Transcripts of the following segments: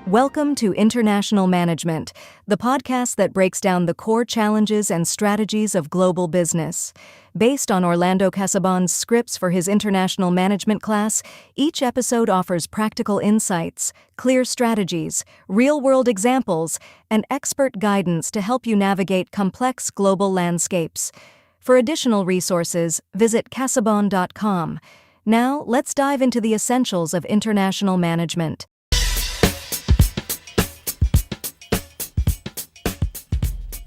Welcome to International Management, the podcast that breaks down the core challenges and strategies of global business. Based on Orlando Casabon's scripts for his international management class, each episode offers practical insights, clear strategies, real-world examples, and expert guidance to help you navigate complex global landscapes. For additional resources, visit casabon.com. Now, let's dive into the essentials of international management.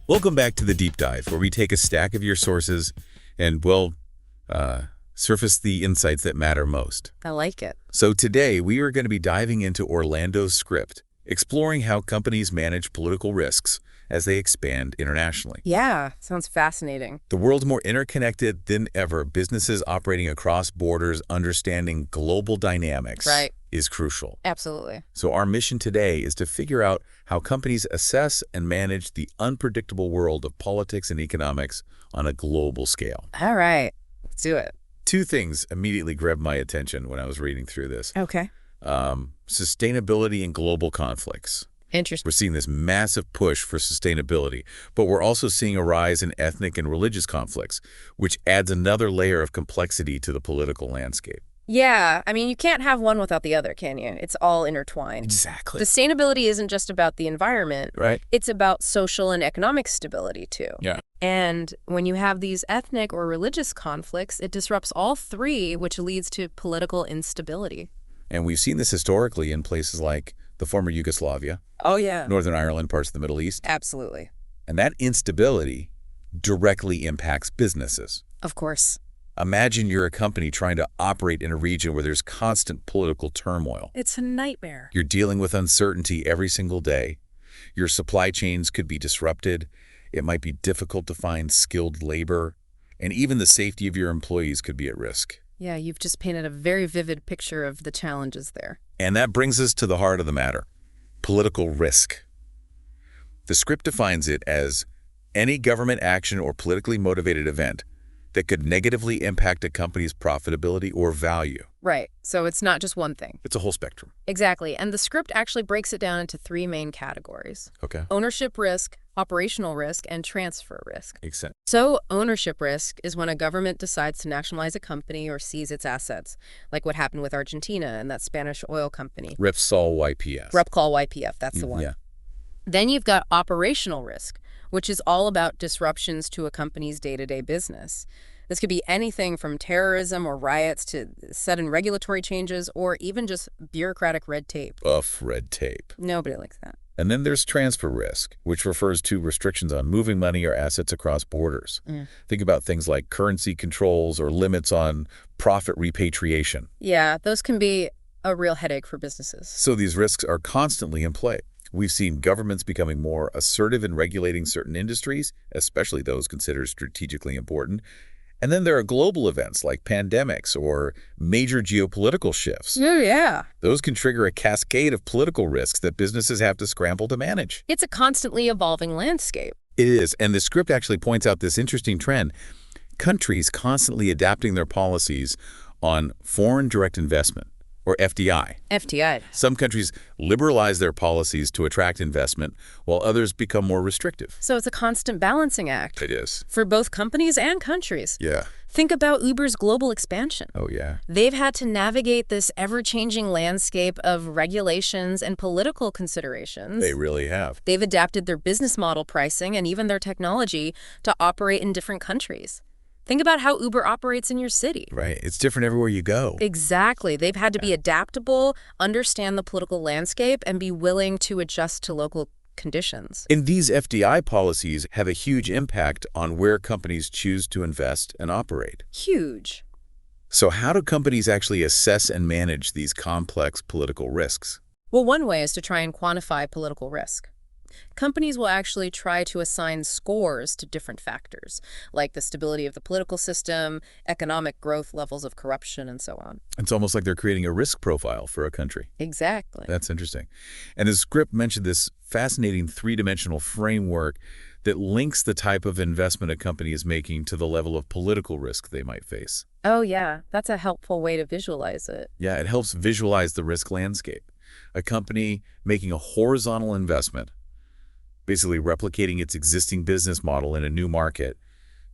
Welcome back to the Deep Dive, where we take a stack of your sources and, surface the insights that matter most. I like it. So today, we are going to be diving into Orlando's script, exploring how companies manage political risks as they expand internationally. Yeah, sounds fascinating. The world's more interconnected than ever. Businesses operating across borders, understanding global dynamics is crucial. Absolutely. So our mission today is to figure out how companies assess and manage the unpredictable world of politics and economics on a global scale. All right, let's do it. Two things immediately grabbed my attention when I was reading through this. Okay. Sustainability and global conflicts. Interesting. We're seeing this massive push for sustainability, but we're also seeing a rise in ethnic and religious conflicts, which adds another layer of complexity to the political landscape. Yeah, I mean, you can't have one without the other, can you? It's all intertwined. Exactly. Sustainability isn't just about the environment. Right. It's about social and economic stability, too. Yeah. And when you have these ethnic or religious conflicts, it disrupts all three, which leads to political instability. And we've seen this historically in places like the former Yugoslavia, Oh, yeah. Northern Ireland, parts of the Middle East. Absolutely. And that instability directly impacts businesses. Of course. Imagine you're a company trying to operate in a region where there's constant political turmoil. It's a nightmare. You're dealing with uncertainty every single day. Your supply chains could be disrupted. It might be difficult to find skilled labor. And even the safety of your employees could be at risk. Yeah, you've just painted a very vivid picture of the challenges there. And that brings us to the heart of the matter, political risk. The script defines it as any government action or politically motivated event that could negatively impact a company's profitability or value. Right. So it's not just one thing. It's a whole spectrum. Exactly. And the script actually breaks it down into three main categories. Okay. Ownership risk, operational risk, and transfer risk. Makes sense. So ownership risk is when a government decides to nationalize a company or seize its assets, like what happened with Argentina and that Spanish oil company. Repsol YPF. Repsol YPF, that's the one. Yeah. Then you've got operational risk, which is all about disruptions to a company's day-to-day business. This could be anything from terrorism or riots to sudden regulatory changes or even just bureaucratic red tape. Ugh, red tape. Nobody likes that. And then there's transfer risk, which refers to restrictions on moving money or assets across borders. Think about things like currency controls or limits on profit repatriation. Yeah, those can be a real headache for businesses. So these risks are constantly in play. We've seen governments becoming more assertive in regulating certain industries, especially those considered strategically important. And then there are global events like pandemics or major geopolitical shifts. Oh, yeah. Those can trigger a cascade of political risks that businesses have to scramble to manage. It's a constantly evolving landscape. It is, and the script actually points out this interesting trend. Countries constantly adapting their policies on foreign direct investment, or FDI. FDI. Some countries liberalize their policies to attract investment, while others become more restrictive. So it's a constant balancing act. It is. For both companies and countries. Yeah. Think about Uber's global expansion. Oh, yeah. They've had to navigate this ever-changing landscape of regulations and political considerations. They really have. They've adapted their business model pricing and even their technology to operate in different countries. Think about how Uber operates in your city. Right. It's different everywhere you go. Exactly. They've had to be adaptable, understand the political landscape, and be willing to adjust to local conditions. And these FDI policies have a huge impact on where companies choose to invest and operate. Huge. So how do companies actually assess and manage these complex political risks? Well, one way is to try and quantify political risk. Companies will actually try to assign scores to different factors, like the stability of the political system, economic growth, levels of corruption, and so on. It's almost like they're creating a risk profile for a country. Exactly. That's interesting. And the script mentioned this fascinating three-dimensional framework that links the type of investment a company is making to the level of political risk they might face. Oh, yeah, that's a helpful way to visualize it. Yeah, it helps visualize the risk landscape. A company making a horizontal investment, basically replicating its existing business model in a new market,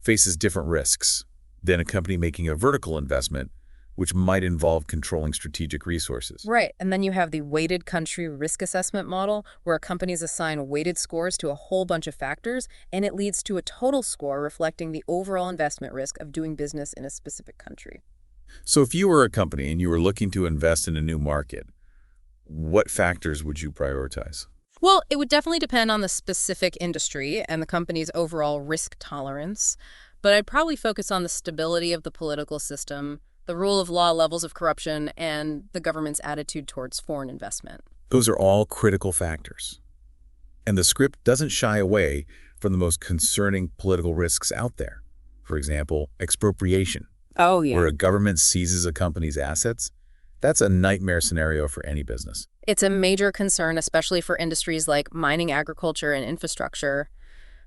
faces different risks than a company making a vertical investment, which might involve controlling strategic resources. Right, and then you have the weighted country risk assessment model, where companies assign weighted scores to a whole bunch of factors, and it leads to a total score reflecting the overall investment risk of doing business in a specific country. So if you were a company and you were looking to invest in a new market, what factors would you prioritize? Well, it would definitely depend on the specific industry and the company's overall risk tolerance, but I'd probably focus on the stability of the political system, the rule of law levels of corruption, and the government's attitude towards foreign investment. Those are all critical factors. And the script doesn't shy away from the most concerning political risks out there. For example, expropriation, Oh, yeah. where a government seizes a company's assets. That's a nightmare scenario for any business. It's a major concern, especially for industries like mining, agriculture, and infrastructure.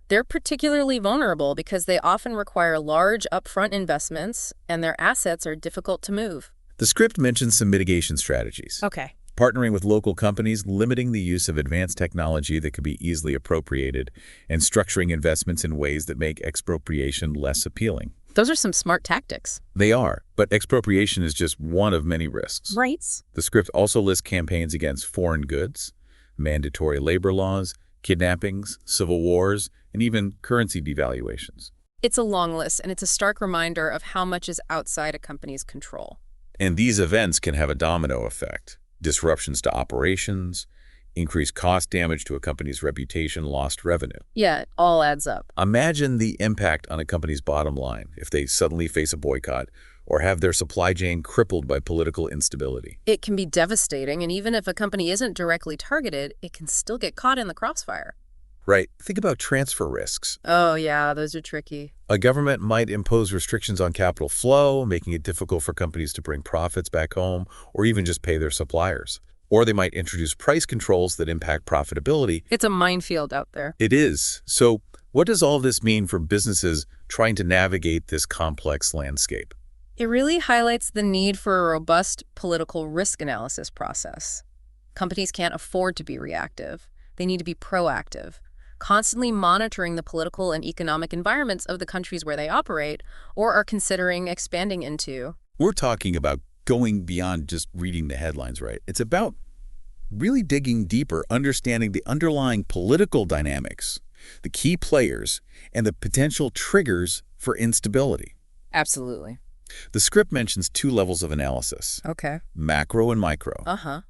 They're particularly vulnerable because they often require large upfront investments, and their assets are difficult to move. The script mentions some mitigation strategies. Okay. Partnering with local companies, limiting the use of advanced technology that could be easily appropriated, and structuring investments in ways that make expropriation less appealing. Those are some smart tactics. They are, but expropriation is just one of many risks. Right. The script also lists campaigns against foreign goods, mandatory labor laws, kidnappings, civil wars, and even currency devaluations. It's a long list, and it's a stark reminder of how much is outside a company's control. And these events can have a domino effect. Disruptions to operations, increased cost damage to a company's reputation, lost revenue. Yeah, it all adds up. Imagine the impact on a company's bottom line if they suddenly face a boycott or have their supply chain crippled by political instability. It can be devastating, and even if a company isn't directly targeted, it can still get caught in the crossfire. Right. Think about transfer risks. Oh, yeah, those are tricky. A government might impose restrictions on capital flow, making it difficult for companies to bring profits back home or even just pay their suppliers. Or they might introduce price controls that impact profitability. It's a minefield out there. It is. So what does all this mean for businesses trying to navigate this complex landscape? It really highlights the need for a robust political risk analysis process. Companies can't afford to be reactive. They need to be proactive, constantly monitoring the political and economic environments of the countries where they operate or are considering expanding into. We're talking about going beyond just reading the headlines, right? It's about really digging deeper, understanding the underlying political dynamics, the key players, and the potential triggers for instability. Absolutely. The script mentions two levels of analysis, Okay. macro and micro. Uh-huh.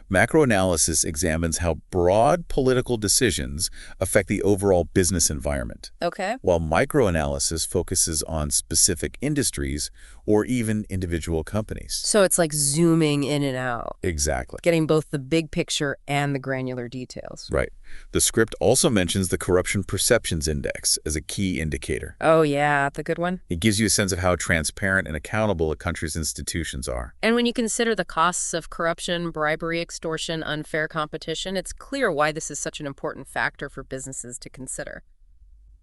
Macro analysis examines how broad political decisions affect the overall business environment, Okay. while microanalysis focuses on specific industries or even individual companies. So it's like zooming in and out, Exactly. getting both the big picture and the granular details. Right. The script also mentions the Corruption Perceptions Index as a key indicator. Oh, yeah, the good one. It gives you a sense of how transparent and accountable a country's institutions are. And when you consider the costs of corruption, bribery, extortion, unfair competition, it's clear why this is such an important factor for businesses to consider.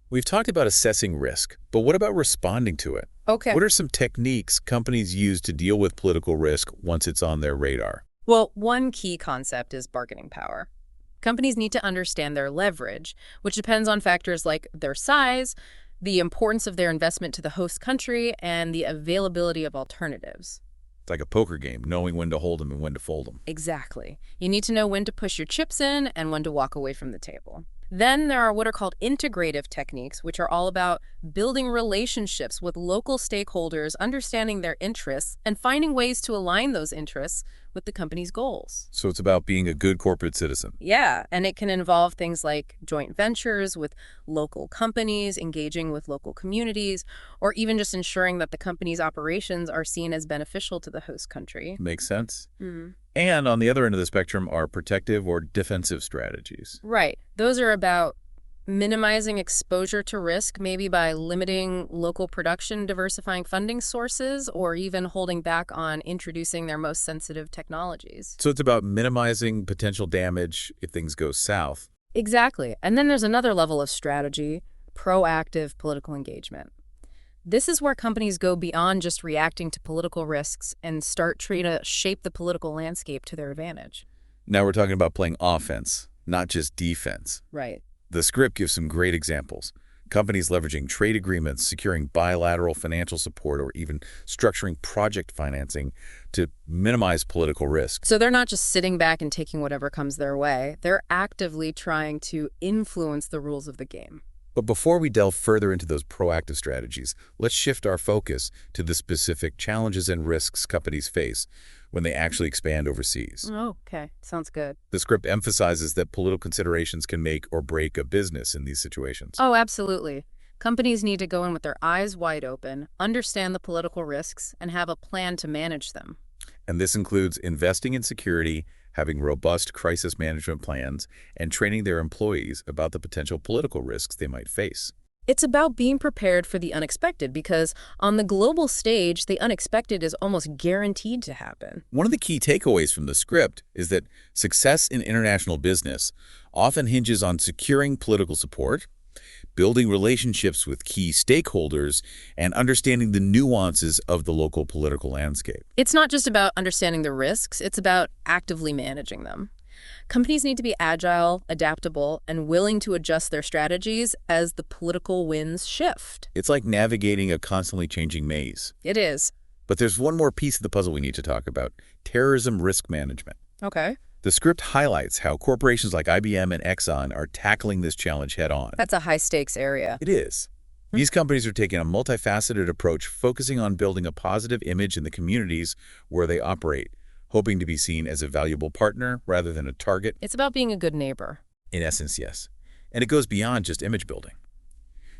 We've talked about assessing risk, but what about responding to it? Okay. What are some techniques companies use to deal with political risk once it's on their radar? Well, one key concept is bargaining power. Companies need to understand their leverage, which depends on factors like their size, the importance of their investment to the host country, and the availability of alternatives. It's like a poker game, knowing when to hold them and when to fold them. Exactly. You need to know when to push your chips in and when to walk away from the table. Then there are what are called integrative techniques, which are all about building relationships with local stakeholders, understanding their interests, and finding ways to align those interests with the company's goals. So it's about being a good corporate citizen. Yeah, and it can involve things like joint ventures with local companies, engaging with local communities, or even just ensuring that the company's operations are seen as beneficial to the host country. Makes sense. Mm. And on the other end of the spectrum are protective or defensive strategies. Right. Those are about minimizing exposure to risk, maybe by limiting local production, diversifying funding sources, or even holding back on introducing their most sensitive technologies. So it's about minimizing potential damage if things go south, Exactly. And then there's another level of strategy, proactive political engagement. This is where companies go beyond just reacting to political risks and start trying to shape the political landscape to their advantage. Now we're talking about playing offense, not just defense. Right. The script gives some great examples. Companies leveraging trade agreements, securing bilateral financial support, or even structuring project financing to minimize political risk. So they're not just sitting back and taking whatever comes their way. They're actively trying to influence the rules of the game. But before we delve further into those proactive strategies, let's shift our focus to the specific challenges and risks companies face when they actually expand overseas. Oh, okay. Sounds good. The script emphasizes that political considerations can make or break a business in these situations. Oh, absolutely. Companies need to go in with their eyes wide open, understand the political risks, and have a plan to manage them. And this includes investing in security, having robust crisis management plans, and training their employees about the potential political risks they might face. It's about being prepared for the unexpected because on the global stage, the unexpected is almost guaranteed to happen. One of the key takeaways from the script is that success in international business often hinges on securing political support, building relationships with key stakeholders, and understanding the nuances of the local political landscape. It's not just about understanding the risks, it's about actively managing them. Companies need to be agile, adaptable, and willing to adjust their strategies as the political winds shift. It's like navigating a constantly changing maze. It is. But there's one more piece of the puzzle we need to talk about: terrorism risk management. Okay. The script highlights how corporations like IBM and Exxon are tackling this challenge head-on. That's a high-stakes area. It is. These companies are taking a multifaceted approach, focusing on building a positive image in the communities where they operate, hoping to be seen as a valuable partner rather than a target. It's about being a good neighbor. In essence, yes. And it goes beyond just image building.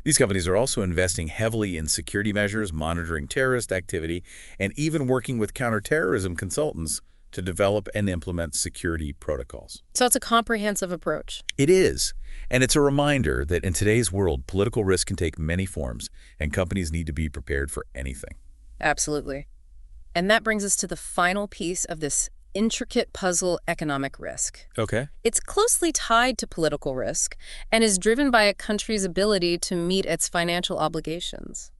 These companies are also investing heavily in security measures, monitoring terrorist activity, and even working with counterterrorism consultants to develop and implement security protocols. So it's a comprehensive approach. It is. And it's a reminder that in today's world, political risk can take many forms, and companies need to be prepared for anything. Absolutely. And that brings us to the final piece of this intricate puzzle: economic risk. Okay. It's closely tied to political risk and is driven by a country's ability to meet its financial obligations.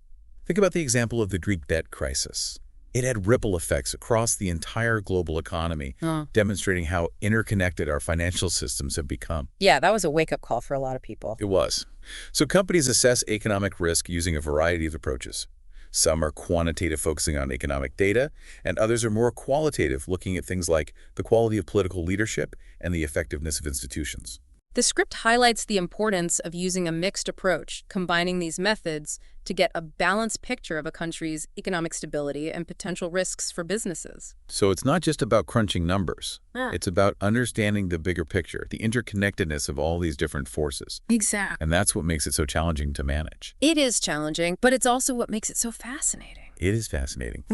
Think about the example of the Greek debt crisis. It had ripple effects across the entire global economy, demonstrating how interconnected our financial systems have become. Yeah, that was a wake-up call for a lot of people. It was. So companies assess economic risk using a variety of approaches. Some are quantitative, focusing on economic data, and others are more qualitative, looking at things like the quality of political leadership and the effectiveness of institutions. The script highlights the importance of using a mixed approach, combining these methods to get a balanced picture of a country's economic stability and potential risks for businesses. So it's not just about crunching numbers. It's about understanding the bigger picture, the interconnectedness of all these different forces. Exactly. And that's what makes it so challenging to manage. It is challenging, but it's also what makes it so fascinating. It is fascinating.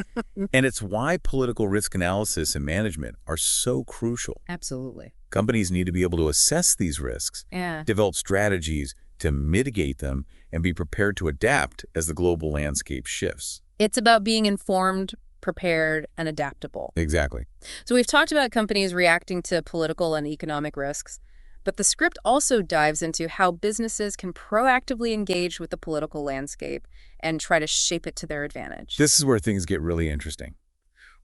And it's why political risk analysis and management are so crucial. Absolutely. Companies need to be able to assess these risks, develop strategies to mitigate them, and be prepared to adapt as the global landscape shifts. It's about being informed, prepared, and adaptable. Exactly. So we've talked about companies reacting to political and economic risks, but the script also dives into how businesses can proactively engage with the political landscape and try to shape it to their advantage. This is where things get really interesting.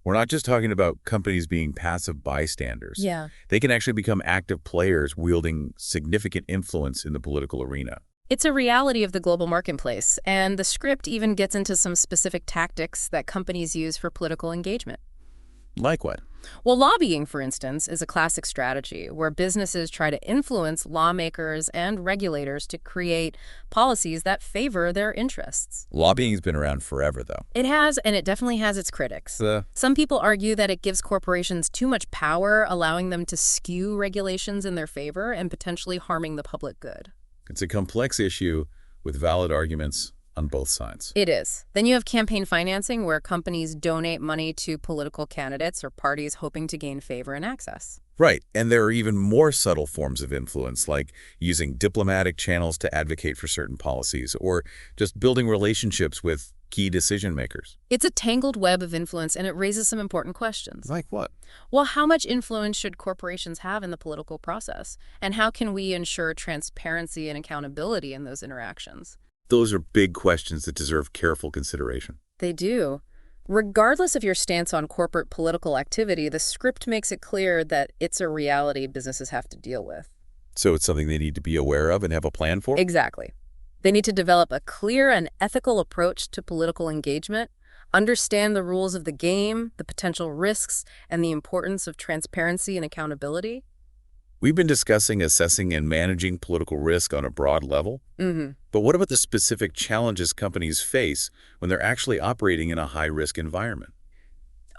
We're not just talking about companies being passive bystanders. Yeah. They can actually become active players wielding significant influence in the political arena. It's a reality of the global marketplace, and the script even gets into some specific tactics that companies use for political engagement. Like what? Well, lobbying, for instance, is a classic strategy where businesses try to influence lawmakers and regulators to create policies that favor their interests. Lobbying has been around forever, though. It has, and it definitely has its critics. Some people argue that it gives corporations too much power, allowing them to skew regulations in their favor and potentially harming the public good. It's a complex issue with valid arguments on both sides. It is. Then you have campaign financing, where companies donate money to political candidates or parties hoping to gain favor and access. Right, and there are even more subtle forms of influence, like using diplomatic channels to advocate for certain policies, or just building relationships with key decision makers. It's a tangled web of influence, and it raises some important questions. Like what? Well, how much influence should corporations have in the political process? And how can we ensure transparency and accountability in those interactions? Those are big questions that deserve careful consideration. They do. Regardless of your stance on corporate political activity, the script makes it clear that it's a reality businesses have to deal with. So it's something they need to be aware of and have a plan for? Exactly. They need to develop a clear and ethical approach to political engagement, understand the rules of the game, the potential risks, and the importance of transparency and accountability. We've been discussing assessing and managing political risk on a broad level. But what about the specific challenges companies face when they're actually operating in a high-risk environment?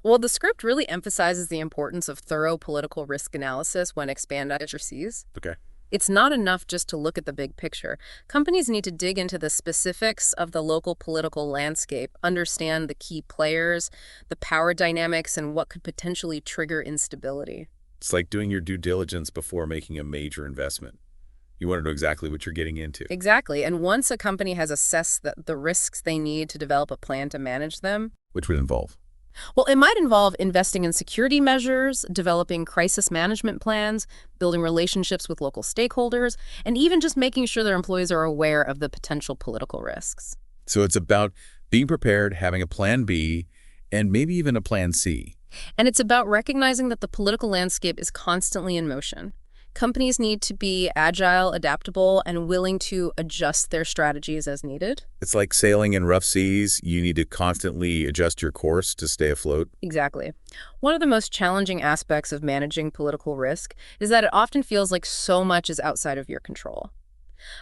Well, the script really emphasizes the importance of thorough political risk analysis when expanded overseas. Okay. It's not enough just to look at the big picture. Companies need to dig into the specifics of the local political landscape, understand the key players, the power dynamics, and what could potentially trigger instability. It's like doing your due diligence before making a major investment. You want to know exactly what you're getting into. Exactly. And once a company has assessed the risks they need to develop a plan to manage them, Which would involve? well, it might involve investing in security measures, developing crisis management plans, building relationships with local stakeholders, and even just making sure their employees are aware of the potential political risks. So it's about being prepared, having a plan B, and maybe even a plan C. And it's about recognizing that the political landscape is constantly in motion. Companies need to be agile, adaptable, and willing to adjust their strategies as needed. It's like sailing in rough seas. You need to constantly adjust your course to stay afloat. Exactly. One of the most challenging aspects of managing political risk is that it often feels like so much is outside of your control.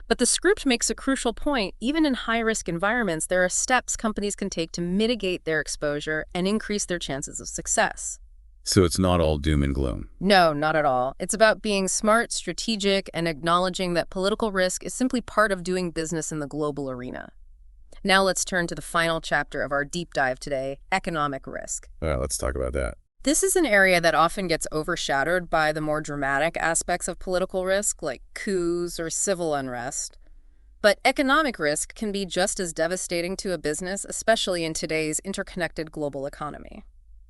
But the script makes a crucial point. Even in high-risk environments, there are steps companies can take to mitigate their exposure and increase their chances of success. So it's not all doom and gloom. No, not at all. It's about being smart, strategic, and acknowledging that political risk is simply part of doing business in the global arena. Now let's turn to the final chapter of our deep dive today, economic risk. All right, let's talk about that. This is an area that often gets overshadowed by the more dramatic aspects of political risk, like coups or civil unrest. But economic risk can be just as devastating to a business, especially in today's interconnected global economy.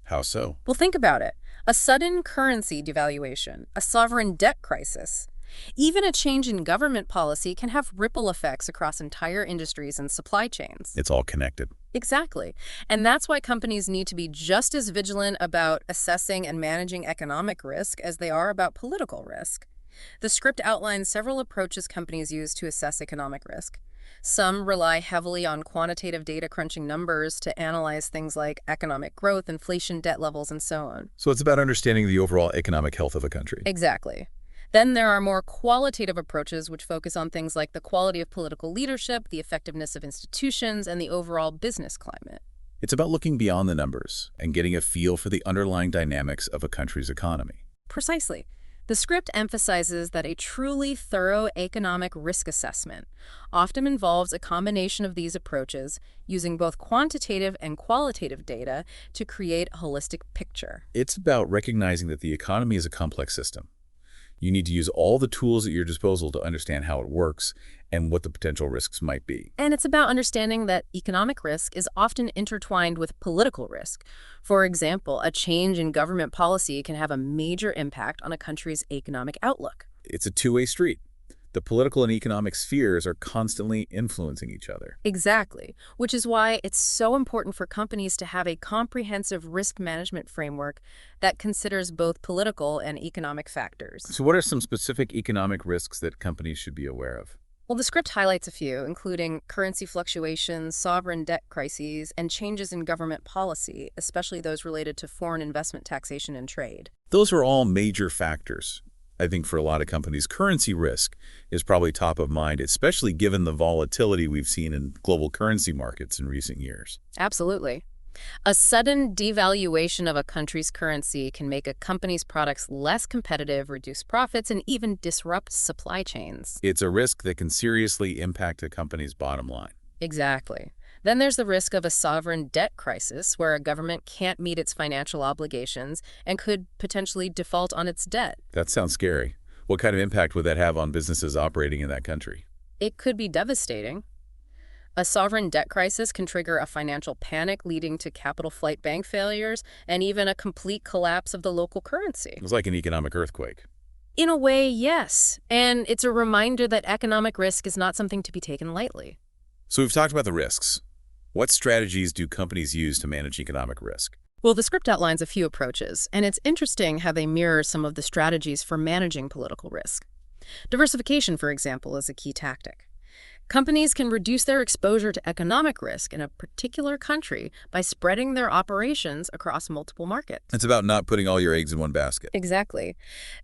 How so? Well, think about it. A sudden currency devaluation, a sovereign debt crisis, even a change in government policy can have ripple effects across entire industries and supply chains. It's all connected. Exactly. And that's why companies need to be just as vigilant about assessing and managing economic risk as they are about political risk. The script outlines several approaches companies use to assess economic risk. Some rely heavily on quantitative data crunching numbers to analyze things like economic growth, inflation, debt levels, and so on. So it's about understanding the overall economic health of a country. Exactly. Then there are more qualitative approaches which focus on things like the quality of political leadership, the effectiveness of institutions, and the overall business climate. It's about looking beyond the numbers and getting a feel for the underlying dynamics of a country's economy. Precisely. The script emphasizes that a truly thorough economic risk assessment often involves a combination of these approaches, using both quantitative and qualitative data to create a holistic picture. It's about recognizing that the economy is a complex system. You need to use all the tools at your disposal to understand how it works and what the potential risks might be. And it's about understanding that economic risk is often intertwined with political risk. For example, a change in government policy can have a major impact on a country's economic outlook. It's a two-way street. The political and economic spheres are constantly influencing each other. Exactly, which is why it's so important for companies to have a comprehensive risk management framework that considers both political and economic factors. So what are some specific economic risks that companies should be aware of? Well, the script highlights a few, including currency fluctuations, sovereign debt crises, and changes in government policy, especially those related to foreign investment taxation and trade. Those are all major factors. I think for a lot of companies, currency risk is probably top of mind, especially given the volatility we've seen in global currency markets in recent years. Absolutely. A sudden devaluation of a country's currency can make a company's products less competitive, reduce profits, and even disrupt supply chains. It's a risk that can seriously impact a company's bottom line. Exactly. Then there's the risk of a sovereign debt crisis, where a government can't meet its financial obligations and could potentially default on its debt. That sounds scary. What kind of impact would that have on businesses operating in that country? It could be devastating. A sovereign debt crisis can trigger a financial panic leading to capital flight bank failures and even a complete collapse of the local currency. It's like an economic earthquake. In a way, yes. And it's a reminder that economic risk is not something to be taken lightly. So we've talked about the risks. What strategies do companies use to manage economic risk? Well, the script outlines a few approaches, and it's interesting how they mirror some of the strategies for managing political risk. Diversification, for example, is a key tactic. Companies can reduce their exposure to economic risk in a particular country by spreading their operations across multiple markets. It's about not putting all your eggs in one basket. Exactly.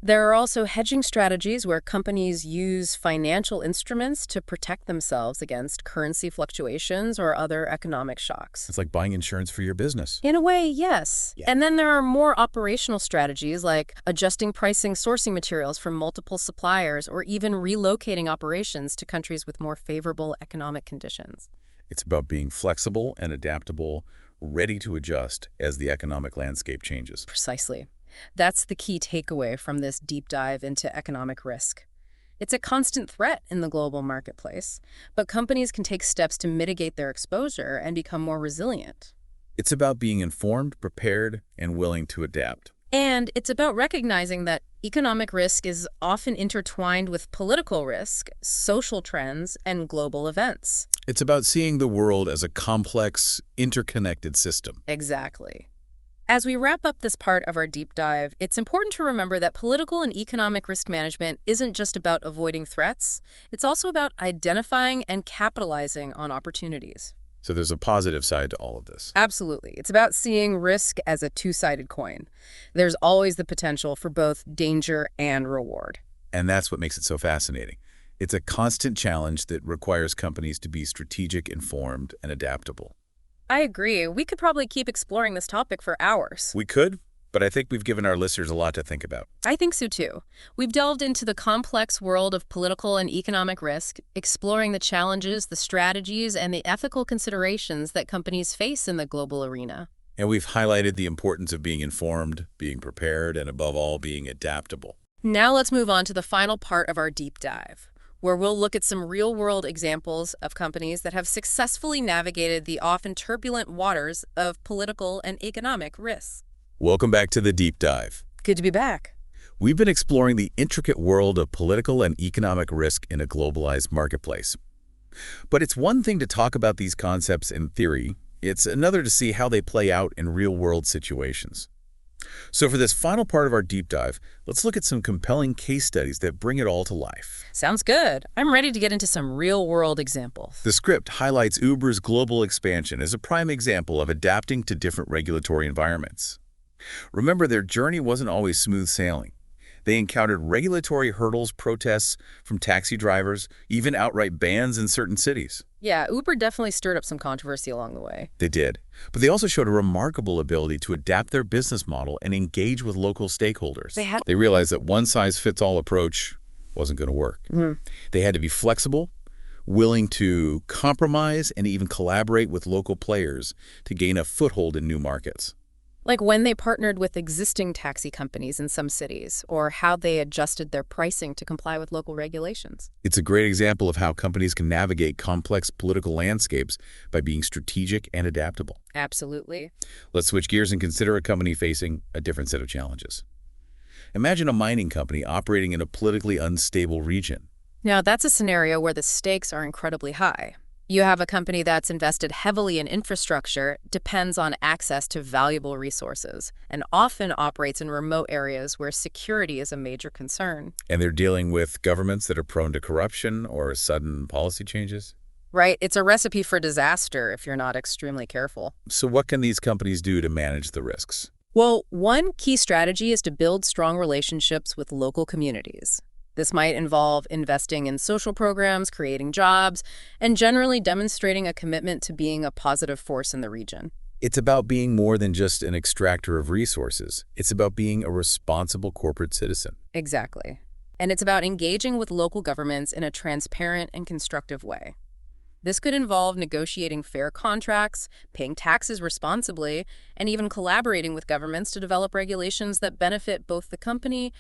There are also hedging strategies where companies use financial instruments to protect themselves against currency fluctuations or other economic shocks. It's like buying insurance for your business. In a way, yes. Yeah. And then there are more operational strategies like adjusting pricing, sourcing materials from multiple suppliers, or even relocating operations to countries with more favorable economic conditions. It's about being flexible and adaptable, ready to adjust as the economic landscape changes. Precisely. That's the key takeaway from this deep dive into economic risk. It's a constant threat in the global marketplace, but companies can take steps to mitigate their exposure and become more resilient. It's about being informed, prepared, and willing to adapt. And it's about recognizing that economic risk is often intertwined with political risk, social trends, and global events. It's about seeing the world as a complex, interconnected system. Exactly. As we wrap up this part of our deep dive, it's important to remember that political and economic risk management isn't just about avoiding threats. It's also about identifying and capitalizing on opportunities. So there's a positive side to all of this. Absolutely. It's about seeing risk as a two-sided coin. There's always the potential for both danger and reward. And that's what makes it so fascinating. It's a constant challenge that requires companies to be strategic, informed, and adaptable. I agree. We could probably keep exploring this topic for hours. We could, but I think we've given our listeners a lot to think about. I think so too. We've delved into the complex world of political and economic risk, exploring the challenges, the strategies, and the ethical considerations that companies face in the global arena. And we've highlighted the importance of being informed, being prepared, and above all, being adaptable. Now let's move on to the final part of our deep dive, where we'll look at some real-world examples of companies that have successfully navigated the often turbulent waters of political and economic risks. Welcome back to the Deep Dive. Good to be back. We've been exploring the intricate world of political and economic risk in a globalized marketplace. But it's one thing to talk about these concepts in theory. It's another to see how they play out in real-world situations. So for this final part of our deep dive, let's look at some compelling case studies that bring it all to life. Sounds good. I'm ready to get into some real-world examples. The script highlights Uber's global expansion as a prime example of adapting to different regulatory environments. Remember, their journey wasn't always smooth sailing. They encountered regulatory hurdles, protests from taxi drivers, even outright bans in certain cities. Yeah, Uber definitely stirred up some controversy along the way. They did. But they also showed a remarkable ability to adapt their business model and engage with local stakeholders. They realized that one-size-fits-all approach wasn't going to work. They had to be flexible, willing to compromise, and even collaborate with local players to gain a foothold in new markets. Like when they partnered with existing taxi companies in some cities, or how they adjusted their pricing to comply with local regulations. It's a great example of how companies can navigate complex political landscapes by being strategic and adaptable. Absolutely. Let's switch gears and consider a company facing a different set of challenges. Imagine a mining company operating in a politically unstable region. Now, that's a scenario where the stakes are incredibly high. You have a company that's invested heavily in infrastructure, depends on access to valuable resources, and often operates in remote areas where security is a major concern. And they're dealing with governments that are prone to corruption or sudden policy changes. Right, it's a recipe for disaster if you're not extremely careful. So what can these companies do to manage the risks? Well, one key strategy is to build strong relationships with local communities. This might involve investing in social programs, creating jobs, and generally demonstrating a commitment to being a positive force in the region. It's about being more than just an extractor of resources. It's about being a responsible corporate citizen. Exactly. And it's about engaging with local governments in a transparent and constructive way. This could involve negotiating fair contracts, paying taxes responsibly, and even collaborating with governments to develop regulations that benefit both the company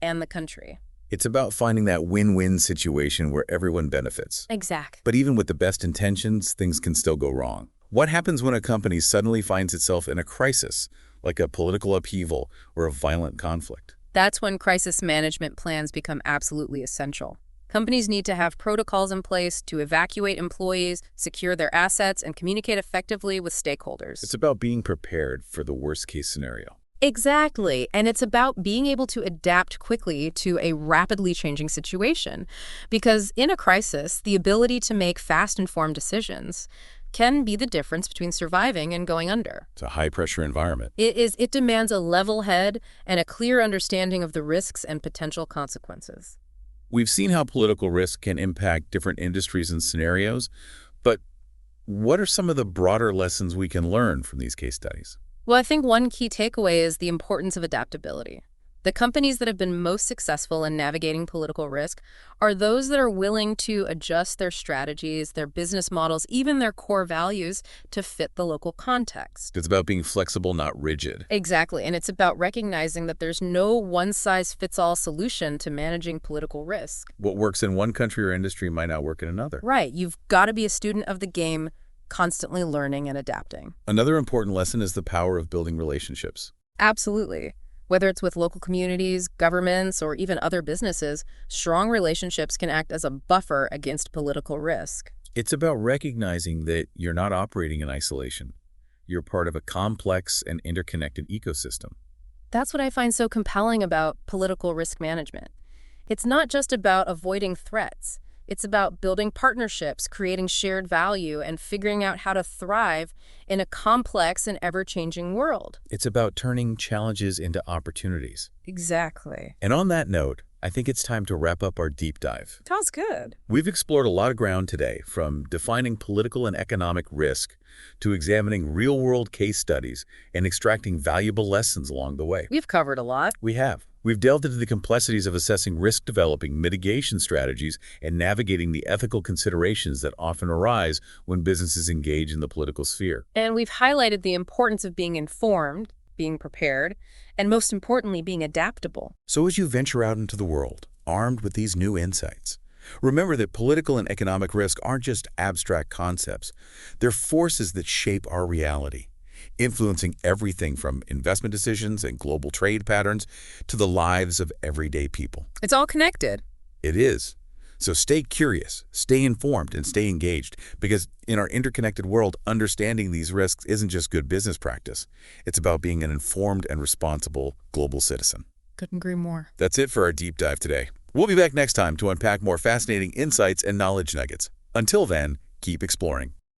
and the country. It's about finding that win-win situation where everyone benefits. Exactly. But even with the best intentions, things can still go wrong. What happens when a company suddenly finds itself in a crisis, like a political upheaval or a violent conflict? That's when crisis management plans become absolutely essential. Companies need to have protocols in place to evacuate employees, secure their assets, and communicate effectively with stakeholders. It's about being prepared for the worst-case scenario. Exactly. And it's about being able to adapt quickly to a rapidly changing situation. Because in a crisis, the ability to make fast, informed decisions can be the difference between surviving and going under. It's a high-pressure environment. It demands a level head and a clear understanding of the risks and potential consequences. We've seen how political risk can impact different industries and scenarios, but what are some of the broader lessons we can learn from these case studies? Well, I think one key takeaway is the importance of adaptability. The companies that have been most successful in navigating political risk are those that are willing to adjust their strategies, their business models, even their core values to fit the local context. It's about being flexible, not rigid. Exactly, and it's about recognizing that there's no one-size-fits-all solution to managing political risk. What works in one country or industry might not work in another. Right, you've got to be a student of the game, constantly learning and adapting. Another important lesson is the power of building relationships. Absolutely. Whether it's with local communities, governments, or even other businesses, strong relationships can act as a buffer against political risk. It's about recognizing that you're not operating in isolation. You're part of a complex and interconnected ecosystem. That's what I find so compelling about political risk management. It's not just about avoiding threats. It's about building partnerships, creating shared value, and figuring out how to thrive in a complex and ever-changing world. It's about turning challenges into opportunities. Exactly. And on that note, I think it's time to wrap up our deep dive. Sounds good. We've explored a lot of ground today, from defining political and economic risk to examining real-world case studies and extracting valuable lessons along the way. We've covered a lot. We have. We've delved into the complexities of assessing risk, developing mitigation strategies, and navigating the ethical considerations that often arise when businesses engage in the political sphere. And we've highlighted the importance of being informed, being prepared, and most importantly, being adaptable. So as you venture out into the world, armed with these new insights, remember that political and economic risk aren't just abstract concepts. They're forces that shape our reality, influencing everything from investment decisions and global trade patterns to the lives of everyday people. It's all connected. It is. So stay curious, stay informed, and stay engaged, because in our interconnected world, understanding these risks isn't just good business practice. It's about being an informed and responsible global citizen. Couldn't agree more. That's it for our deep dive today. We'll be back next time to unpack more fascinating insights and knowledge nuggets. Until then, keep exploring.